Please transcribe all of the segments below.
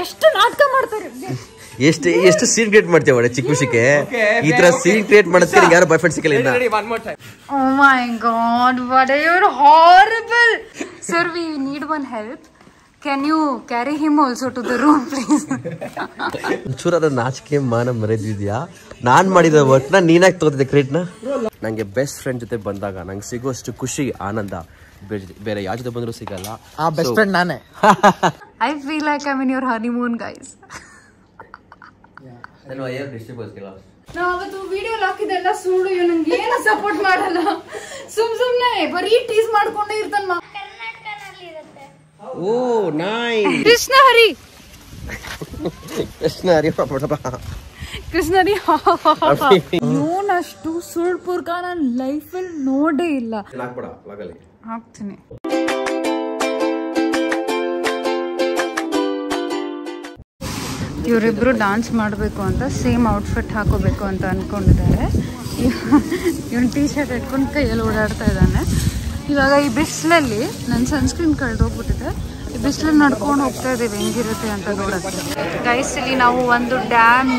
ಎಷ್ಟು ನಾಟಕ ಮಾಡ್ತಾರೆ. ಎಷ್ಟು ಸೀನ್ ಕ್ರಿಯೇಟ್ ಮಾಡ್ತೇವೆ ಚಿಕ್ಕ ವಿಷಯಕ್ಕೆ. ಈ ತರ ಸೀನ್ ಕ್ರಿಯೇಟ್ ಮಾಡೋದಕ್ಕೆ ಯಾರು ಬಾಯ್ ಫ್ರೆಂಡ್ ಸಿಕ್ಕಲ್ಲ. Oh my god, what are you horrible. Sir, we need one help. Can you carry him also to the room, please? ಚೂರಾದ ನಾಚಿಕೆ ಮಾನ ಮರೆದಿದ್ಯಾ? ನಾನ್ ಮಾಡಿದ ವರ್ಕ್ ನ ನೀನಾಗಿ ತಗೋತಿದ್ದೆ ಕ್ರೆಡಿಟ್ ನ. ನಂಗೆ ಬೆಸ್ಟ್ ಫ್ರೆಂಡ್ ಜೊತೆ ಬಂದಾಗ ನಂಗೆ ಸಿಗೋಷ್ಟು ಖುಷಿ ಆನಂದ ಬೇರೆ ಯಾರ ಜೊತೆ ಬಂದ್ರು ಸಿಗಲ್ಲ. ಆ ಬೆಸ್ಟ್ ಫ್ರೆಂಡ್ ನಾನೇ. I feel like I'm in your honeymoon, guys. ನಾವು ಅವತ್ತು ವಿಡಿಯೋ ಹಾಕಿದೆಲ್ಲ ಸುಳ್ಳು. ನಂಗೆ ಏನು ಸಪೋರ್ಟ್ ಮಾಡಲ್ಲ. ಸುಮ್ನೆ ಬರೀ ಟೀಸ್ ಮಾಡ್ಕೊಂಡೇ ಇರ್ತಾನ. ಓ ನೈಸ್. ಕೃಷ್ಣ ಹರಿ ಇವನಷ್ಟು ಸುಳ್ಳು ಪೂರ್ಕ ನಾನು ಲೈಫಲ್ಲಿ ನೋಡೇ ಇಲ್ಲ. ಹಾಕ್ತೀನಿ. ಇವರಿಬ್ರು ಡಾನ್ಸ್ ಮಾಡಬೇಕು ಅಂತ ಸೇಮ್ ಔಟ್ಫಿಟ್ ಹಾಕೋಬೇಕು ಅಂತ ಅನ್ಕೊಂಡಿದ್ದಾರೆ. ಇವನು ಟೀ ಶರ್ಟ್ ಇಟ್ಕೊಂಡು ಕೈಯಲ್ಲಿ ಓಡಾಡ್ತಾ ಇದ್ದಾನೆ. ಇವಾಗ ಈ ಬಿಸಿಲಲ್ಲಿ ನನ್ನ ಸನ್ಸ್ಕ್ರೀನ್ ಕಳೆದೋಗ್ಬಿಟ್ಟಿದೆ. ಈ ಬಿಸಿಲಲ್ಲಿ ನಡ್ಕೊಂಡು ಹೋಗ್ತಾ ಇದ್ದೀವಿ ಹೆಂಗಿರುತ್ತೆ ಅಂತ ನೋಡೋಕ್ಕೆ. ಗೈಸ್, ಇಲ್ಲಿ ನಾವು ಒಂದು ಡ್ಯಾಮ್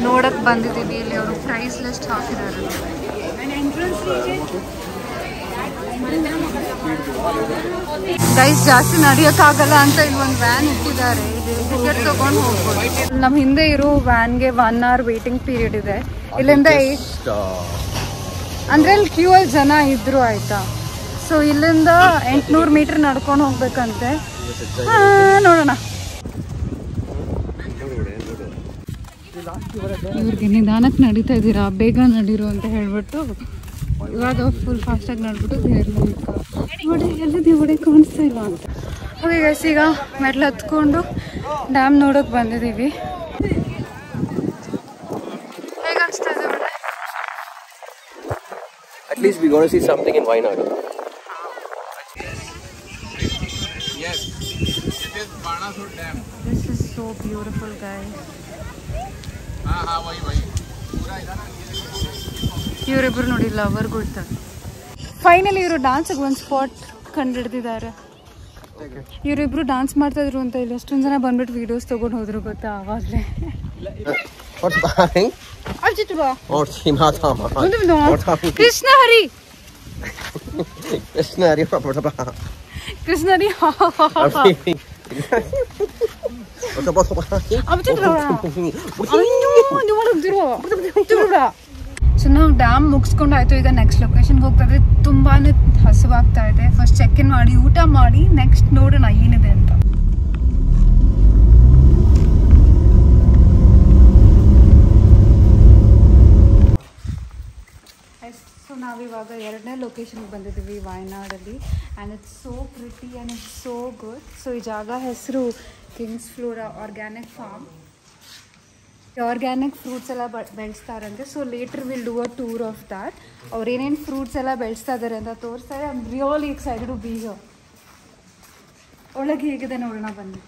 ನೋಡಕ್ಕೆ ಬಂದಿದ್ದೀವಿ. ಇಲ್ಲಿ ಅವರು ಪ್ರೈಸ್ ಲಿಸ್ಟ್ ಹಾಕಿದ್ದಾರೆ. ಗೈಸ್, ಜಾಸ್ತಿ ನಡೆಯೋಕ್ಕಾಗಲ್ಲ ಅಂತ ಇಲ್ಲಿ ಒಂದು ವ್ಯಾನ್ ಇಟ್ಟಿದ್ದಾರೆ. ಟಿಕೆಟ್ ತಗೊಂಡು ಹೋಗ್ಬೋದು. ನಮ್ಮ ಹಿಂದೆ ಇರೋ ವ್ಯಾನ್ಗೆ 1 hour ವೇಟಿಂಗ್ ಪೀರಿಯಡ್ ಇದೆ. ಇಲ್ಲಿಂದ ಅಂದ್ರೆ ಇಲ್ಲಿ ಕ್ಯೂ ಅಲ್ಲಿ ಜನ ಇದ್ರು ಆಯ್ತಾ. ಸೊ ಇಲ್ಲಿಂದ 800 ಮೀಟರ್ ನಡ್ಕೊಂಡು ಹೋಗ್ಬೇಕಂತೆ. ನೋಡೋಣ. ಇವ್ರಿಗೆ ನಿಧಾನಕ್ಕೆ ನಡೀತಾ ಇದ್ದೀರಾ, ಬೇಗ ನಡೀರು ಅಂತ ಹೇಳ್ಬಿಟ್ಟು ಇವಾಗ ಫುಲ್ ಫಾಸ್ಟಾಗಿ ನಡ್ಬಿಟ್ಟು ನೋಡಿ ಎಲ್ಲಿದ್ದೀವಿ ಒಡೆ ಕಾಣಿಸ್ತಾ ಇಲ್ಲ ಅಂತ. ಓಕೆ ಗೈಸ್, ಈಗ ಮೆಟ್ಲು ಹತ್ಕೊಂಡು ಡ್ಯಾಮ್ ನೋಡೋಕೆ ಬಂದಿದ್ದೀವಿ. ಹೇಗೆ ಅನಿಸ್ತಾ ಇದೆ ಒಳ್ಳೆ? At least we got to see something in Wayanad. Yes, it is Banasur Dam. This is so beautiful, guys. वही ಇವರಿಬ್ರು ನೋಡಿ ಲವರ್ ಕೊಡ್ತಾರೆ. ಫೈನಲಿ ಇವರು ಡಾನ್ಸಿಗೆ ಒಂದು ಸ್ಪಾಟ್ ಕಂಡಿಡ್ದಿದ್ದಾರೆ. ಇವರಿಬ್ರು ಡಾನ್ಸ್ ಮಾಡ್ತಾ ಇದ್ರು ಅಂತ ಇಲ್ಲಿ ಎಷ್ಟೊಂದು ಜನ ಬಂದ್ಬಿಟ್ಟು ವಿಡಿಯೋಸ್ ತಗೊಂಡು ಹೋದ್ರು ಗೊತ್ತಾ ಆವಾಗಲೇ. ಕೃಷ್ಣ ಹರಿ ಕೃಷ್ಣ ಹರಿ ಸೊ ನಾವು ಡ್ಯಾಮ್ ಮುಗಿಸ್ಕೊಂಡಾಯ್ತು. ಈಗ ನೆಕ್ಸ್ಟ್ ಲೊಕೇಶನ್ಗೆ ಹೋಗ್ತಾ ಇದ್ರೆ ತುಂಬಾನೇ ಹಸುವಾಗ್ತಾ ಇದೆ. ಫಸ್ಟ್ ಚೆಕ್ ಇನ್ ಮಾಡಿ ಊಟ ಮಾಡಿ ನೆಕ್ಸ್ಟ್ ನೋಡೋಣ ಏನಿದೆ ಅಂತ. ಸೊ ನಾವಿವಾಗ 2ನೇ ಲೊಕೇಶನ್ಗೆ ಬಂದಿದ್ದೀವಿ ವಾಯನಾಡಲ್ಲಿ. And it's so pretty and it's so good. So ಈ ಜಾಗ ಹೆಸರು Kings Flora organic farm. Organic fruits ಎಲ್ಲ ಬೆಳೆಸ್ತಾರಂತೆ. So later will do a tour of that. ಅವ್ರು ಏನೇನು ಫ್ರೂಟ್ಸ್ ಎಲ್ಲ ಬೆಳೆಸ್ತಾ ಇದ್ದಾರೆ ಅಂತ ತೋರಿಸ್ತಾರೆ. I am really excited to be here. ಒಳಗೆ ಹೇಗಿದೆ ನೋಡೋಣ ಬನ್ನಿ.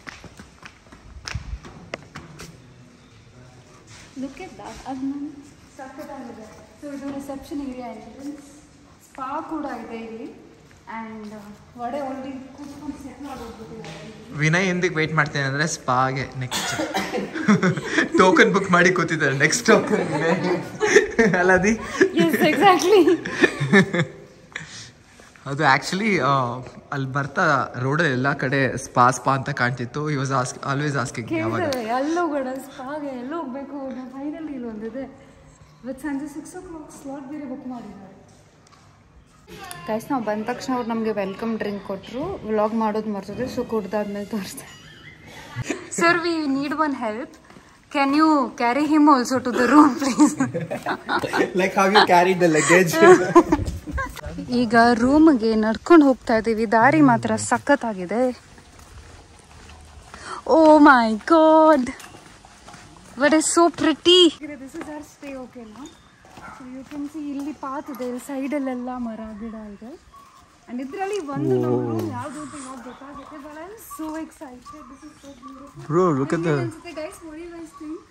Look at that. ಅದು ನಾನು ಸಕ್ಕತ್ತಾಗಿದೆ. ಸೊ ಇದು ರಿಸೆಪ್ಷನ್ ಏರಿಯಾ ಎಂಟ್ರೆನ್ಸ್. ಸ್ಪಾ ಕೂಡ ಇದೆ ಇಲ್ಲಿ. ಆ್ಯಂಡ್ ವಡೆ ಆಲ್ರೆಡಿ ಕೂತ್ಕೊಂಡು ಸೆಟ್ ಮಾಡೋಗ್ಬಿಟ್ಟಿದ್ದಾರೆ. ವಿನಯ್ ಎಂದಿಗೆ ವೆಯ್ಟ್ ಮಾಡ್ತೇನೆ ಅಂದರೆ ಸ್ಪಾಗೆ ನೆಕ್ಸ್ಟ್ ಟೋಕನ್ ಬುಕ್ ಮಾಡಿ ಕೂತಿದ್ದಾರೆ. ನೆಕ್ಸ್ಟ್ ಟೋಕನ್ ಅಲ್ಲದಿ. ಎಕ್ಸಾಕ್ಟ್ಲಿ. ಅದು ಆ್ಯಕ್ಚುಲಿ ಅಲ್ಲಿ ಬರ್ತಾ ರೋಡಲ್ಲಿ ಎಲ್ಲ ಕಡೆ ಸ್ಪಾ ಅಂತ ಕಾಣ್ತಿತ್ತು. ಈ ವಾಸ್ ಆಲ್ವೇಸ್ ಆಸ್ಕಿಂಗ್ ಯಾವಾಗ ಎಲ್ಲೋಗೋಣ ಸ್ಪಾಗೆ ಎಲ್ಲೋ ಹೋಗ್ಬೇಕು. ನಾವು ಫೈನಲಿ ಇಲ್ಲಿ ಒಂದಿದೆ. ಇವತ್ತು ಸಂಜೆ 6 o'clock ಸ್ಲಾಟ್ ಬೇರೆ ಬುಕ್ ಮಾಡಿದ್ದಾರೆ. ಗೈಸ್, ನಾವು ಬಂದ ತಕ್ಷಣ ಅವ್ರು ನಮಗೆ ವೆಲ್ಕಮ್ ಡ್ರಿಂಕ್ ಕೊಟ್ಟರು. ವ್ಲಾಗ್ ಮಾಡೋದು ಮರ್ತದೆ. ಸೊ ಕುಡ್ದಾದ್ಮೇಲೆ ತೋರಿಸ್ದೆ. Sir, we need one help. Can you carry him also to the room, please? Like how you carry the luggage. ಈಗ ರೂಮ್ಗೆ ನಡ್ಕೊಂಡು ಹೋಗ್ತಾ ಇದ್ದೀವಿ. ದಾರಿ ಮಾತ್ರ ಸಖತ್ತಾಗಿದೆ. Oh my god, but it's so pretty. This is our stay. ಓಕೆನಾ? So you can see ಇಲ್ಲಿ ಪಾತ್ ಇದೆ. ಇಲ್ಲಿ ಸೈಡಲ್ಲೆಲ್ಲ ಮರ ಗಿಡ ಇದೆ. ಆ್ಯಂಡ್ ಇದರಲ್ಲಿ ಒಂದು ರೂಮ್ ಯಾವುದು ಅಂತ ಇವಾಗ ಗೊತ್ತಾಗುತ್ತೆ. But I am so excited. This is so beautiful. Bro, look at the guys, what do you guys think?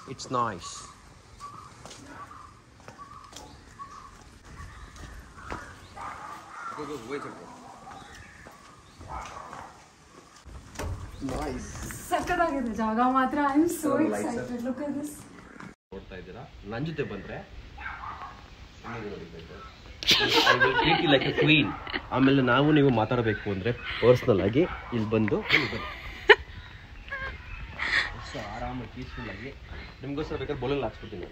It's nice. Go, wait a minute. ಸಕ್ಕತ್ತಾಗಿದೆ ಜಾಗ ಮಾತ್ರ. I am so excited. Look at this. ನೋಡ್ತಾ ಇದ್ದೀರಾ, ನನ್ನ ಜೊತೆ ಬಂದ್ರೆ treat you like a queen. ಆಮೇಲೆ ನಾವು ನೀವು ಮಾತಾಡಬೇಕು ಅಂದ್ರೆ ಪರ್ಸನಲ್ ಆಗಿ ಇಲ್ಲಿ ಬಂದು ಆರಾಮಾಗಿ ಪೀಸ್ಫುಲ್ ಆಗಿ ನಿಮ್ಗೋಸ್ಕರ ಬೇಕಾದ್ರೆ ಬೋಲಲ್ಲಿ ಹಾಕ್ಸ್ಬಿಡ್ತೀನಿ.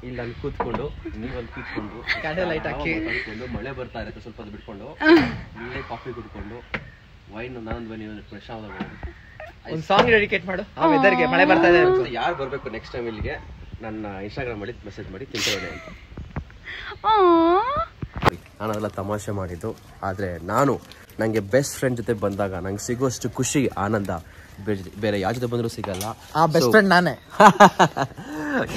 ಇಲ್ಲಿ ಅಲ್ಲಿ ಕೂತ್ಕೊಂಡು ನೀವಲ್ಲಿ ಕೂತ್ಕೊಂಡು ಕ್ಯಾಂಡಲ್ ಲೈಟ್ ಹಾಕಿ ಮಳೆ ಬರ್ತಾ ಇರುತ್ತೆ, ಸ್ವಲ್ಪ ಹೊತ್ತು ಬಿಟ್ಕೊಂಡು ನೀವೇ ಕಾಫಿ ಕುಡ್ಕೊಂಡು ವೈನ್ ನಾನೊಂದು ನೀವು ಫ್ರೆಶ್ ಆದಾಗ ಒಂದು ಸಾಂಗ್ ಡೆಡಿಕೇಟ್ ಮಾಡು ಆ ವೆದರ್ಗೆ. ಮಳೆ ಬರ್ತಾ ಇದೆ. ಯಾರು ಬರಬೇಕು ನೆಕ್ಸ್ಟ್ ಟೈಮ್ ಇಲ್ಲಿಗೆ ನನ್ನ ಇನ್ಸ್ಟಾಗ್ರಾಮ್ ಮಾಡಿ ಮೆಸೇಜ್ ಮಾಡಿ ತಿಂತೇವೆ ಅಂತ. ನಾನು ಅದೆಲ್ಲ ತಮಾಷೆ ಮಾಡಿದ್ದು, ಆದರೆ ನನಗೆ ಬೆಸ್ಟ್ ಫ್ರೆಂಡ್ ಜೊತೆ ಬಂದಾಗ ನಂಗೆ ಸಿಗೋಷ್ಟು ಖುಷಿ ಆನಂದ ಬೇರೆ ಯಾವ ಜೊತೆ ಬಂದರೂ ಸಿಗಲ್ಲ. ಆ ಬೆಸ್ಟ್ ಫ್ರೆಂಡ್ ನಾನೇ.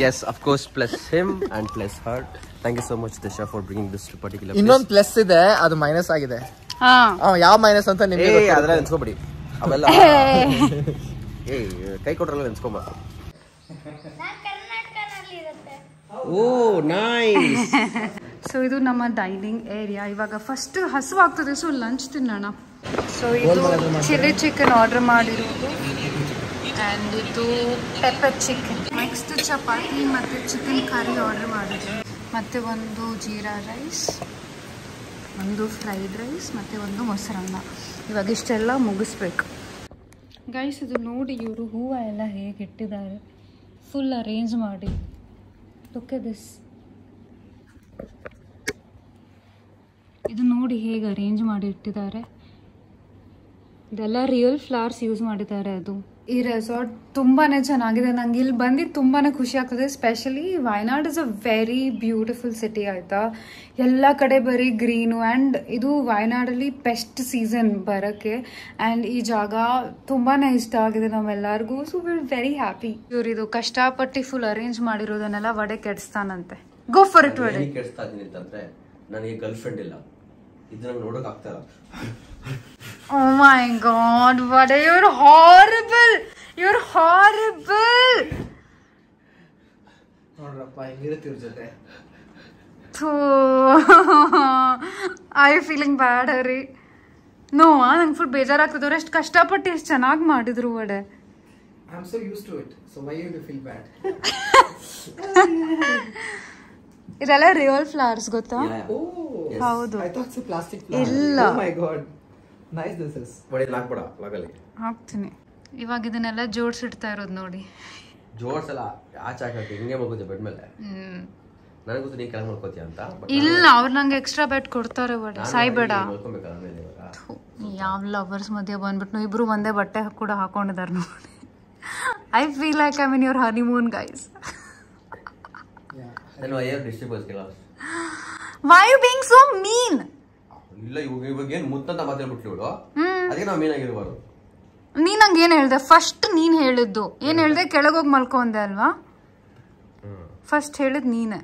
Yes, of course, plus him and plus her. Thank you so much, Disha, for bringing this to particular place. ಇನ್ನೊಂದು ಪ್ಲಸ್ ಇದೆ, ಅದು ಮೈನಸ್ ಆಗಿದೆ. ಯಾವ ಮೈನಸ್ ಅಂತ ನಿಮಗೆ ಅದೆಲ್ಲ ನೆನ್ಸ್ಕೊಬಿಡಿ. ಅವೆಲ್ಲ ಕೈ ಕೊಟ್ರಲ್ಲ ನೆನ್ಸ್ಕೊಂಬಾರ. ಓ ನೈಸ್. ಸೊ ಇದು ನಮ್ಮ ಡೈನಿಂಗ್ ಏರಿಯಾ. ಇವಾಗ ಫಸ್ಟ್ ಹಸುವಾಗ್ತದೆ, ಸೊ ಲಂಚ್ ತಿನ್ನೋಣ. ಸೊ ಇದು ಚಿಲ್ಲಿ ಚಿಕನ್ ಆರ್ಡರ್ ಮಾಡಿರೋದು, ಆ್ಯಂಡ್ ಇದು ಪೆಪ್ಪರ್ ಚಿಕನ್. ನೆಕ್ಸ್ಟ್ ಚಪಾತಿ ಮತ್ತು ಚಿಕನ್ ಕರಿ ಆರ್ಡರ್ ಮಾಡಿದ್ವಿ, ಮತ್ತು ಒಂದು ಜೀರಾ ರೈಸ್, ಒಂದು ಫ್ರೈಡ್ ರೈಸ್, ಮತ್ತು ಒಂದು ಮೊಸರನ್ನ. ಇವಾಗ ಇಷ್ಟೆಲ್ಲ ಮುಗಿಸ್ಬೇಕು ಗೈಸ್. ಇದು ನೋಡಿ ಇವರು ಹೂವು ಎಲ್ಲ ಹೇಗೆ ಇಟ್ಟಿದ್ದಾರೆ, ಫುಲ್ ಅರೇಂಜ್ ಮಾಡಿ. Look at this. ಇದು ನೋಡಿ ಹೇಗೆ ಅರೇಂಜ್ ಮಾಡಿ ಇಟ್ಟಿದ್ದಾರೆ. ಇದೆಲ್ಲ ರಿಯಲ್ ಫ್ಲವರ್ಸ್ ಯೂಸ್ ಮಾಡಿದ್ದಾರೆ. ಅದು ಈ ರೆಸಾರ್ಟ್ ತುಂಬಾನೇ ಚೆನ್ನಾಗಿದೆ. ನಂಗೆ ಇಲ್ಲಿ ಬಂದಿದ್ದು ತುಂಬಾನೇ ಖುಷಿ ಆಗ್ತದೆ. Specially Wayanad is a very beautiful city ಆಯ್ತಾ. ಎಲ್ಲ ಕಡೆ ಬರೀ ಗ್ರೀನು, ಆ್ಯಂಡ್ ಇದು ವಯನಾಡಲ್ಲಿ ಬೆಸ್ಟ್ ಸೀಸನ್ ಬರೋಕ್ಕೆ. ಆ್ಯಂಡ್ ಈ ಜಾಗ ತುಂಬಾನೇ ಇಷ್ಟ ಆಗಿದೆ ನಮ್ಮೆಲ್ಲರಿಗೂ. So will very happy. ಇವ್ರಿದು ಕಷ್ಟಪಟ್ಟು ಫುಲ್ ಅರೇಂಜ್ ಮಾಡಿರೋದನ್ನೆಲ್ಲ ವಡೆ ಕೆಡಿಸ್ತಾನಂತೆ. Go for it. ವಡೆ ಕೆಡಿಸ್ತಾ ಇದೀನಿ ಅಂತಂದ್ರೆ ನನಗೆ ಗರ್ಲ್ ಫ್ರೆಂಡ್ ಇಲ್ಲ, ಇದನ್ನ ನೋಡಕ್ ಆಗ್ತಾ ಇಲ್ಲ. Oh my god, what are you horrible. You're horrible. ನೋಡ್ರಪ್ಪ ಹೆಂಗಿರುತ್ತೆ ಇವ್ರ ಜೊತೆ. Are you feeling bad, Hari? No, ನಂಗೆ ಫುಲ್ ಬೇಜಾರಾಗ್ತದೆ. ಅವ್ರು ಎಷ್ಟು ಕಷ್ಟಪಟ್ಟು ಎಷ್ಟು ಚೆನ್ನಾಗಿ ಮಾಡಿದ್ರು vada. I am so used to it. So why you feel bad? ಇದೆಲ್ಲ ರಿಯಲ್ ಫ್ಲವರ್ಸ್ ಗೊತ್ತಾ? ಹೌದು. I thought it's a plastic flower. ಇಲ್ಲ. Oh my god. Nice this is. ಬಡಿ ಹಾಕ್ಬೇಡ ಲಾಗಲ್ಲಿ. ಹಾಕ್ತೀನಿ. ಇವಾಗ ಇದನ್ನೆಲ್ಲ ಜೋಡಿಸಿಡ್ತಾ ಇರೋದು ನೋಡಿ. ಜೋಡ್ಸಲ್ಲ ಆಚೆ ಹಾಕಕ್ಕೆ ಹಿಂಗೆ ಮಲ್ಕೋತೀಯ ಬೆಡ್ ಮೇಲೆ. ನನಗೆ ಗೊತ್ತು ನೀ ಕೆಳಗೆ ಮಲ್ಕೋತೀಯ ಅಂತ. ಇಲ್ಲ, ಅವ್ರು ನಂಗೆ ಎಕ್ಸ್ಟ್ರಾ ಬೆಡ್ ಕೊಡ್ತಾರೆ. ಬಟ್ ಸಾಯ್ಬೇಡ. ಯಾವ ಲವರ್ಸ್ ಮಧ್ಯೆ ಬಂದ್ಬಿಟ್ಟು ಇಬ್ರು ಒಂದೇ ಬಟ್ಟೆ ಕೂಡ ಹಾಕೊಂಡಿದ್ದಾರೆ ನೋಡಿ. I feel like I mean your honeymoon guys. Why are you being so mean? ಇಲ್ಲ ಇವಾಗ ಏನು ಮುತ್ತಂತ ಮಾತಾಡ್ಬಿಟ್ಲು ಇವಳು. ಅದಕ್ಕೆ ನಾವು ಮೀನ್ ಆಗಿರಬಾರ್ದು. ನೀನ್ ನಂಗೆ ಏನ್ ಹೇಳ್ದೆ ಫಸ್ಟ್? ನೀನ್ ಹೇಳಿದ್ದು ಏನ್ ಹೇಳ್ದೆ? ಕೆಳಗೋಗಿ ಮಲ್ಕೊಂಡೆ ಅಲ್ವಾ? ಫಸ್ಟ್ ಹೇಳಿದ್ ನೀನೆ.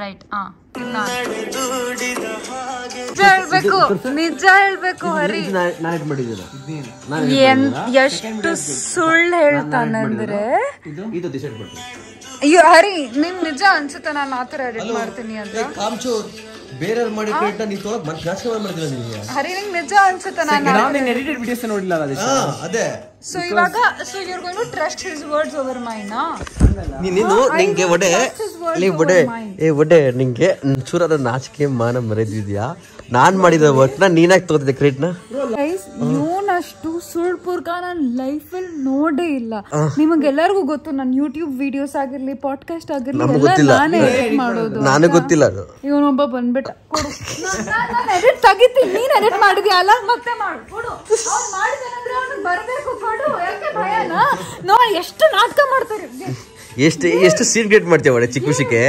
ರೈಟ್. ಹೇಳ್ಬೇಕು, ನಿಜ ಹೇಳ್ಬೇಕು ಹರಿ. ಎಷ್ಟು ಸುಳ್ಳು ಹೇಳ್ತಾನಂದ್ರೆ ಅಯ್ಯೋ ಹರಿ, ನಿನ್ ನಿಜ ಅನ್ಸುತ್ತೆ ನಾನು ಆತರ ಎಡಿಟ್ ಮಾಡ್ತೀನಿ ಅಂತ. ಬೇರೆಯವ್ರು ಮಾಡಿ ನೀ ತೊಳಕ್ ಮತ್ತೆ ನಾಚಿಕೆ ಮಾಡ್ತಿಲ್ಲ ನಿಮಗೆ. ಹರಿ ನಿಂಗೆ ನಿಜ ಅನ್ಸುತ್ತೆ ನಾನು ಎಡಿಟೆಡ್ ವಿಡಿಯೋಸ್ ನೋಡಿಲ್ಲ ಅದೇ. ಸೊ ಇವಾಗ so you are going to trust his words over mine. ನೀನು ನಿಂಗೆ ಒಡೆ ಒಡೆ ನಿಂಗೆ ಚೂರಾದ ನಾಚಿಕೆ ಮಾನ ಮರೆದಿದ್ಯಾ? ನಾನ್ ಮಾಡಿದ ವರ್ಕ್ ನ ನೀನಾಗಿ ತಗೋತಿದ್ದೆ ಕ್ರೆಡಿಟ್ ನ. ಇವನಷ್ಟು ಸುಳ್ಳು ಪೂರ್ಕ ನಾನು ಲೈಫಲ್ಲಿ ನೋಡೇ ಇಲ್ಲ. ನಿಮಗೆಲ್ಲರಿಗೂ ಗೊತ್ತು ನನ್ನ ಯೂಟ್ಯೂಬ್ ವಿಡಿಯೋಸ್ ಆಗಿರ್ಲಿ, ಪಾಡ್ಕಾಸ್ಟ್ ಆಗಿರ್ಲಿ, ನಾನೇ ಎಡಿಟ್ ಮಾಡೋದು. ನನಗೆ ಗೊತ್ತಿಲ್ಲ ಅದು. ಇವನೊಬ್ಬ ಬಂದ್ಬಿಟ್ಟ, ಕೊಡು ನಾನು ಎಡಿಟ್ ತೆಗಿತೀನಿ, ನೀನ್ ಎಡಿಟ್ ಮಾಡಿದ್ಯಾ ಅಲ್ಲ, ಮತ್ತೆ ಮಾಡು ಕೊಡು. ಅವ್ನು ಮಾಡಿದಾನಂದ್ರೆ ಅವ್ನಿಗೆ ಬರಬೇಕು, ಕೊಡು. ಯಾಕೆ ಭಯನಾ? ನೋ, ಎಷ್ಟು ನಾಟಕ ಮಾಡ್ತಾರೆ. ಎಷ್ಟು ಸೀನ್ ಕ್ರಿಯೇಟ್ ಮಾಡ್ತೇವೆ ಒಳ್ಳೆ ಚಿಕ್ಕ ವಿಷಯಕ್ಕೆ.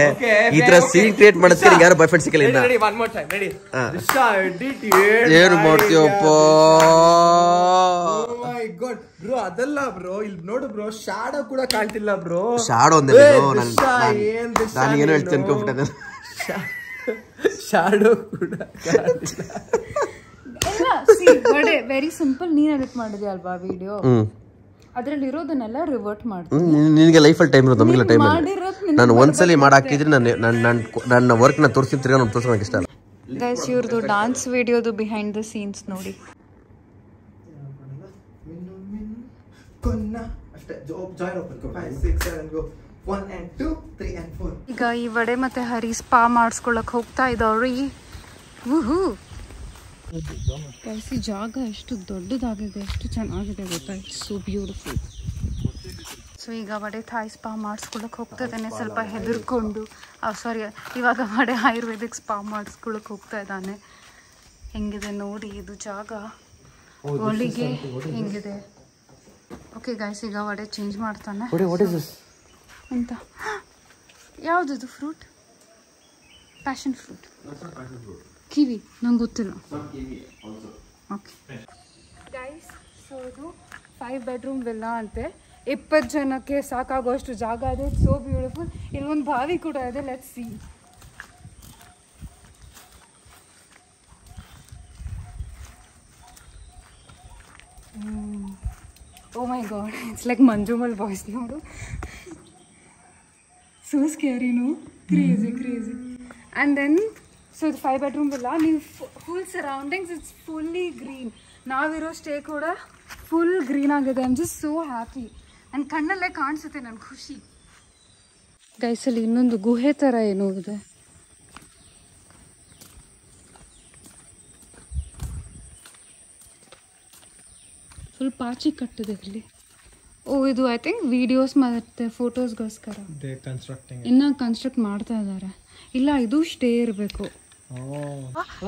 ಈ ತರ ಸೀನ್ ಕ್ರಿಯೇಟ್ ಮಾಡಿದ್ರೆ ಯಾರು ಬಾಯ್ ಫ್ರೆಂಡ್ ಸಿಕ್ಕಲ್ಲ. ಏನು ಮಾಡ್ತೀವಪ್ಪ ಬ್ರೋ? ಅದಲ್ಲ ಬ್ರೋ, ಇಲ್ಲಿ ನೋಡು ಬ್ರೋ, ಶಾಡೋ ಕೂಡ ಕಾಣ್ತಿಲ್ಲ ಬ್ರೋ. ಶಾಡೋ ಅಂದ್ರೆ ನಾನು ಏನು ಹೇಳ್ತೀನಿ ಅನ್ಕೊಂಡ್ಬಿಟ್ಟೆ. ಶಾಡೋ ಕೂಡ ವೆರಿ ಸಿಂಪಲ್. ನೀನ್ ಎಡಿಟ್ ಮಾಡಿದ್ಯಾ ಅಲ್ವಾ ವಿಡಿಯೋ? ಅದ್ರಲ್ಲಿ ಇರೋದನ್ನೆಲ್ಲ ರಿವರ್ಟ್ ಮಾಡ್ತೀನಿ. ನಿನಗೆ ಲೈಫಲ್ಲಿ ಟೈಮ್ ಇರೋದು, ನಮಗೆಲ್ಲ ಟೈಮ್ ಇಲ್ಲ. ನಾನು ಒಂದ್ಸಲಿ ಮಾಡಾಕಿದ್ರೆ ನನ್ನ ವರ್ಕ್ ನ ತೋರಿಸ್ತೀನಿ, ತಿರ್ಗಾ ನಾನು ತೋರಿಸೋಕೆ ಇಷ್ಟ ಇಲ್ಲ. ಗೈಸ್, ಇವ್ರದ್ದು ಡಾನ್ಸ್ ವಿಡಿಯೋದು ಬಿಹೈಂಡ್ ದ ಸೀನ್ಸ್ ನೋಡಿ. Kunna. Join open. 5, 6, 7, go. 1 and 2, 3 and 4. ಈಗ ಈ ವಡೆ ಮತ್ತೆ ಹರಿ ಸ್ಪಾ ಮಾಡಿಸ್ಕೊಳಕ್ ಹೋಗ್ತಾ ಇದ್ದಾವ್ರಿ. ಊಹು ಈ ಜಾಗ ಎಷ್ಟು ದೊಡ್ಡದಾಗಿದೆ, ಎಷ್ಟು ಚೆನ್ನಾಗಿದೆ ಗೊತ್ತಾ. It's so beautiful. ಸೊ ಈಗ ವಡೆ ಥಾಯ್ ಸ್ಪಾ ಮಾಡಿಸ್ಕೊಳಕ್ ಹೋಗ್ತಾ ಇದ್ದಾನೆ, ಸ್ವಲ್ಪ ಹೆದರ್ಕೊಂಡು. ಸಾರಿ, ಇವಾಗ ವಡೆ ಆಯುರ್ವೇದಿಕ್ ಸ್ಪಾ ಮಾಡಿಸ್ಕೊಳಕ್ ಹೋಗ್ತಾ ಇದ್ದಾನೆ. ಹೆಂಗಿದೆ ನೋಡಿ ಇದು ಜಾಗ, ಒಳಗೆ ಹೆಂಗಿದೆ. ಓಕೆ ಗೈಸ್, ಈಗ ವಡೆ ಚೇಂಜ್ ಮಾಡ್ತಾನೆ ಅಂತ. ಯಾವುದದು ಫ್ರೂಟ್? ಪ್ಯಾಷನ್ ಫ್ರೂಟ್, ಕಿವಿ, ನಂಗೆ ಗೊತ್ತಿಲ್ಲ. ಓಕೆ ಗೈಸ್, ಸೊ ಇದು 5 bedroom ವಿಲ್ಲಾ ಅಂತೆ. 20 ಜನಕ್ಕೆ ಸಾಕಾಗುವಷ್ಟು ಜಾಗ ಇದೆ. So beautiful. ಇಲ್ಲೊಂದು ಬಾವಿ ಕೂಡ ಇದೆ. Let's see. Oh my god, it's like Manjumal voice nodu. So scary, no? Crazy. And then, so the 5 bedroom villa, full surroundings, it's fully green. Naviro stay kuda full green agide. I'm just so happy. And kannalle kaansutte nan khushi. Guys, alli innondu guhe tara eno ide. Full ಪಾಚಿ ಕಟ್ಟಿದೆ ಇಲ್ಲಿ. ಇದು I think videos ಮತ್ತು ಫೋಟೋಸ್ಗೋಸ್ಕರ ಇನ್ನು construct ಮಾಡ್ತಾ ಇದ್ದಾರೆ. ಇಲ್ಲ, ಇದು ಸ್ಟೇ ಇರಬೇಕು.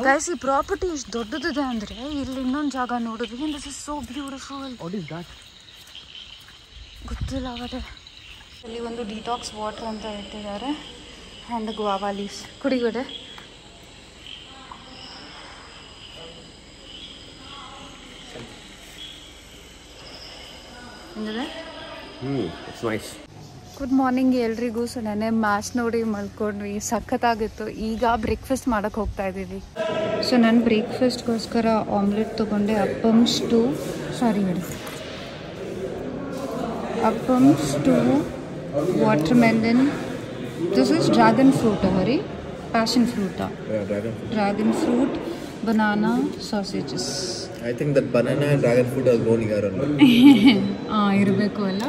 ಗೈಸ್, ಈ ಪ್ರಾಪರ್ಟಿ ಇಷ್ಟು ದೊಡ್ಡದಿದೆ ಅಂದರೆ ಇಲ್ಲಿ ಇನ್ನೊಂದು ಜಾಗ ನೋಡಿದ್ವಿ. This is so beautiful. ಗೊತ್ತಿಲ್ಲ ಅವರೇ. ಇಲ್ಲಿ ಒಂದು ಡಿಟಾಕ್ಸ್ ವಾಟರ್ ಅಂತ ಇಟ್ಟಿದ್ದಾರೆ. ಆ್ಯಂಡ್ ಗುವಾವಾ ಲೀವ್ಸ್ ಕುಡಿಗಡೆ. ಗುಡ್ ಮಾರ್ನಿಂಗ್ ಎಲ್ರಿಗೂ. ಸೊ ನೆನ್ನೆ ಮ್ಯಾಚ್ ನೋಡಿ ಮಲ್ಕೊಂಡ್ವಿ, ಸಖತ್ತಾಗಿತ್ತು. ಈಗ ಬ್ರೇಕ್ಫಾಸ್ಟ್ ಮಾಡೋಕ್ಕೆ ಹೋಗ್ತಾ ಇದ್ದೀವಿ. ಸೊ ನಾನು ಬ್ರೇಕ್ಫಾಸ್ಟ್ಗೋಸ್ಕರ ಆಮ್ಲೆಟ್ ತೊಗೊಂಡೆ. Appam stew watermelon. This is dragon fruit Hari, passion ಫ್ರೂಟಾ? Dragon fruit, banana sausages. I think that banana and dragon fruit are grown here only. ಇರಬೇಕು ಅಲ್ಲ.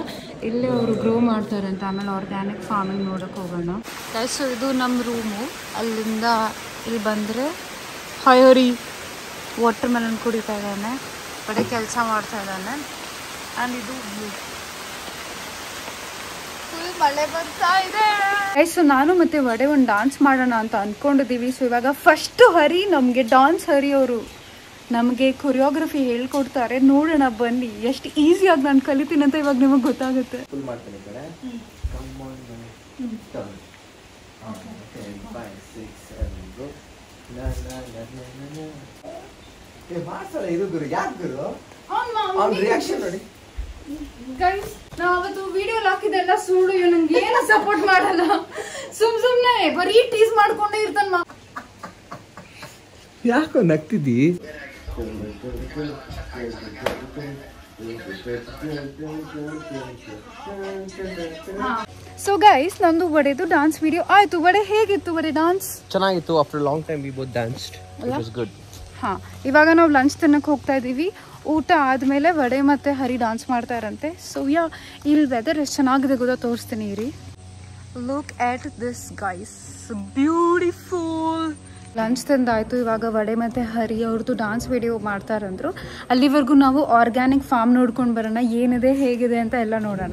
ಇಲ್ಲೇ ಅವರು ಗ್ರೋ ಮಾಡ್ತಾರಂತೆ. ಆಮೇಲೆ ಆರ್ಗ್ಯಾನಿಕ್ ಫಾರ್ಮಿಂಗ್ ನೋಡೋಕೆ ಹೋಗೋಣ. ಗೈಸ್, ಸೊ ಇದು ನಮ್ಮ ರೂಮು. ಅಲ್ಲಿಂದ ಇಲ್ಲಿ ಬಂದರೆ ಹಯೋರಿ ವಾಟರ್ ಮೆಲನ್ ಕುಡಿತಾ ಇದ್ದಾನೆ, ಬಡೆ ಕೆಲಸ ಮಾಡ್ತಾ ಇದ್ದಾನೆ. ಆ್ಯಂಡ್ ಇದು ಫುಲ್ ಮಳೆ ಬರ್ತಾ ಇದೆ. ಗೈಸ್, ಸೊ ನಾನು ಮತ್ತು ವಡೆ ಒಂದು ಡಾನ್ಸ್ ಮಾಡೋಣ ಅಂತ ಅಂದ್ಕೊಂಡಿದ್ದೀವಿ. ಸೊ ಇವಾಗ ಫಸ್ಟು ಹರಿ ನಮಗೆ ಹರಿ ಅವರು ನಮಗೆ ಕೊರಿಯೋಗ್ರಫಿ ಹೇಳ್ಕೊಡ್ತಾರೆ. ನೋಡೋಣ ಬನ್ನಿ, ಎಷ್ಟು ಈಸಿಯಾಗಿ ನಾನು ಕಲಿತೀನಿ ಅಂತ ಇವಾಗ ನಿಮಗೆ ಗೊತ್ತಾಗುತ್ತೆ. ಗೈಸ್, ನಾವು ಅವತ್ತು ವಿಡಿಯೋ ಹಾಕಿದ್ದೆಲ್ಲ ಸುಳ್ಳು. ನಂಗೆ ಏನು ಸಪೋರ್ಟ್ ಮಾಡಲ್ಲ. ಸುಮ್ನೆ ಬರೀ ಟೀಸ್ ಮಾಡ್ಕೊಂಡೇ ಇರ್ತಾನ. ಯಾಕೋ ನಗ್ತಿದ್ದಿ? ಸೊ ಗೈಸ್, ನಂದು ವಡೆದು ಡಾನ್ಸ್ ವಿಡಿಯೋ ಆಯ್ತು. ವಡೆ ಹೇಗಿತ್ತು? ವಡೆ ಡಾನ್ಸ್ ಚೆನ್ನಾಗಿತ್ತು. After long time we both ಡ್ಯಾನ್ಸ್ಡ್. It was good. ಹಾ, ಇವಾಗ ನಾವು ಲಂಚ್ ತಿನ್ನಕ್ಕೆ ಹೋಗ್ತಾ ಇದ್ದೀವಿ. ಊಟ ಆದಮೇಲೆ ವಡೆ ಮತ್ತು ಹರಿ ಡಾನ್ಸ್ ಮಾಡ್ತಾ ಇರಂತೆ. ಸೊ ಇಲ್ಲಿ ವೆದರ್ ಎಷ್ಟು ಚೆನ್ನಾಗಿದೆ ಗೊತ್ತಾ, ತೋರಿಸ್ತೀನಿ ಇರಿ. Look at this guys, beautiful. Lunch ತಂದಾಯಿತು. ಇವಾಗ ವಡೆ ಮತ್ತು ಹರಿ ಅವ್ರದ್ದು ಡಾನ್ಸ್ ವಿಡಿಯೋ ಮಾಡ್ತಾರಂದ್ರು. ಅಲ್ಲಿವರೆಗೂ ನಾವು ಆರ್ಗ್ಯಾನಿಕ್ ಫಾರ್ಮ್ ನೋಡ್ಕೊಂಡು ಬರೋಣ, ಏನಿದೆ ಹೇಗಿದೆ ಅಂತ ಎಲ್ಲ ನೋಡೋಣ.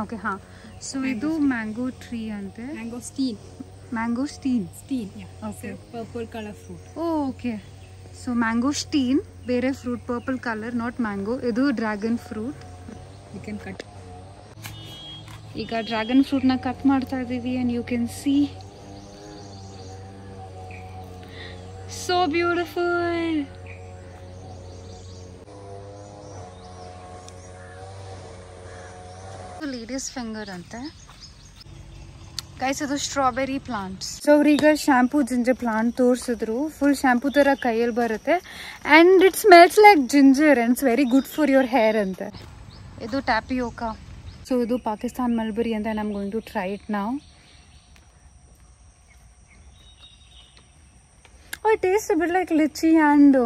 ಓಕೆ, ಹಾಂ. ಸೊ ಇದು ಮ್ಯಾಂಗೋ ಟ್ರೀ ಅಂತೆ. Mangosteen. Okay, purple colour fruit. Okay, so mangosteen ಬೇರೆ fruit, purple colour, not mango. ಇದು dragon fruit. You can cut. ಈಗ ಡ್ರ್ಯಾಗನ್ ಫ್ರೂಟ್ನ ಕಟ್ ಮಾಡ್ತಾ ಇದ್ದೀವಿ. And you can see so beautiful. Ladies finger ಅಂತೆ. Guys, ಅದು strawberry plants. So ಅವ್ರೀಗ shampoo ginger plant ತೋರಿಸಿದ್ರು. ಫುಲ್ ಶ್ಯಾಂಪೂ ಥರ ಕೈಯಲ್ಲಿ ಬರುತ್ತೆ. And it smells like ginger and it's very good for your hair ಅಂತೆ. ಇದು ಟ್ಯಾಪಿಯೋಕಾ. ಸೊ ಇದು ಪಾಕಿಸ್ತಾನ್ ಮಲ್ಬರಿ ಅಂತ. I am going to try it now. It taste a bit like lychee and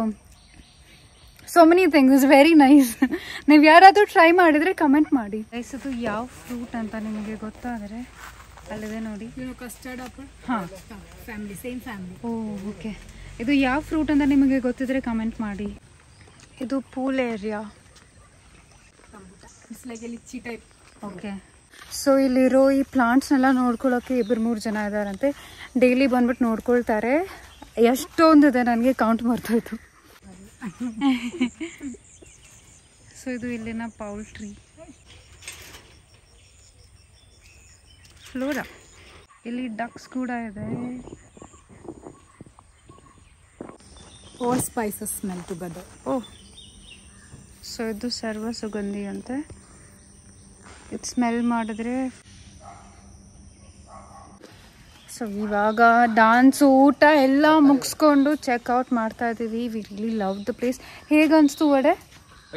so many things is very nice. ನೀವು ಯಾರಾದರೂ try ಮಾಡಿದರೆ comment ಮಾಡಿ. Guys ಇದು ಯಾವ ಫ್ರೂಟ್ ಅಂತ ನಿಮಗೆ ಗೊತ್ತಾದರೆ ಅಲ್ಲಿದೆ ನೋಡಿ. Custard apple. ಹಾಂ, ಫ್ಯಾಮಿಲಿ, ಸೇಮ್ ಫ್ಯಾಮಿಲಿ. ಓಕೆ. ಇದು ಯಾವ ಫ್ರೂಟ್ ಅಂತ ನಿಮಗೆ ಗೊತ್ತಿದ್ರೆ ಕಮೆಂಟ್ ಮಾಡಿ. ಇದು pool area. It's like A lychee type. Okay. So ಇಲ್ಲಿರೋ ಈ ಪ್ಲಾಂಟ್ಸ್ನೆಲ್ಲ ನೋಡ್ಕೊಳ್ಳೋಕ್ಕೆ 2-3 ಜನ ಇದ್ದಾರಂತೆ. ಡೈಲಿ ಬಂದ್ಬಿಟ್ಟು ನೋಡ್ಕೊಳ್ತಾರೆ. ಎಷ್ಟೊಂದಿದೆ, ನನಗೆ ಕೌಂಟ್ ಮಾಡ್ತಾಯಿತ್ತು. ಸೊ ಇದು ಇಲ್ಲಿನ ಪೌಲ್ಟ್ರಿ ಫ್ಲೋರಾ. ಇಲ್ಲಿ ಡಕ್ಸ್ ಕೂಡ ಇದೆ. All spices smell together. ಓಹ್, ಸೊ ಇದು ಸರ್ವ ಸುಗಂಧಿ ಅಂತೆ. ಇದು ಸ್ಮೆಲ್ ಮಾಡಿದ್ರೆ. ಸೊ ಇವಾಗ ಡಾನ್ಸ್, ಊಟ ಎಲ್ಲ ಮುಗಿಸ್ಕೊಂಡು ಚೆಕ್ಔಟ್ ಮಾಡ್ತಾ ಇದ್ದೀವಿ. We really love the place. ಹೇಗೆ ಅನಿಸ್ತು vada?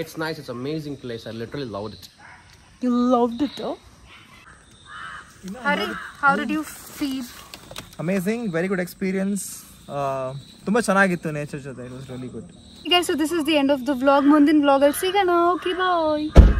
It's nice. It's an amazing place. I literally loved it. You loved it, oh? Hari, how did you feel? Amazing, very good experience. ತುಂಬ ಚೆನ್ನಾಗಿತ್ತು ನೇಚರ್ ಜೊತೆ. It was really good. Okay, so this is the end of the vlog. ಮುಂದಿನ vlog ಅಲ್ಲಿ ಸಿಗೋಣ. Okay, bye.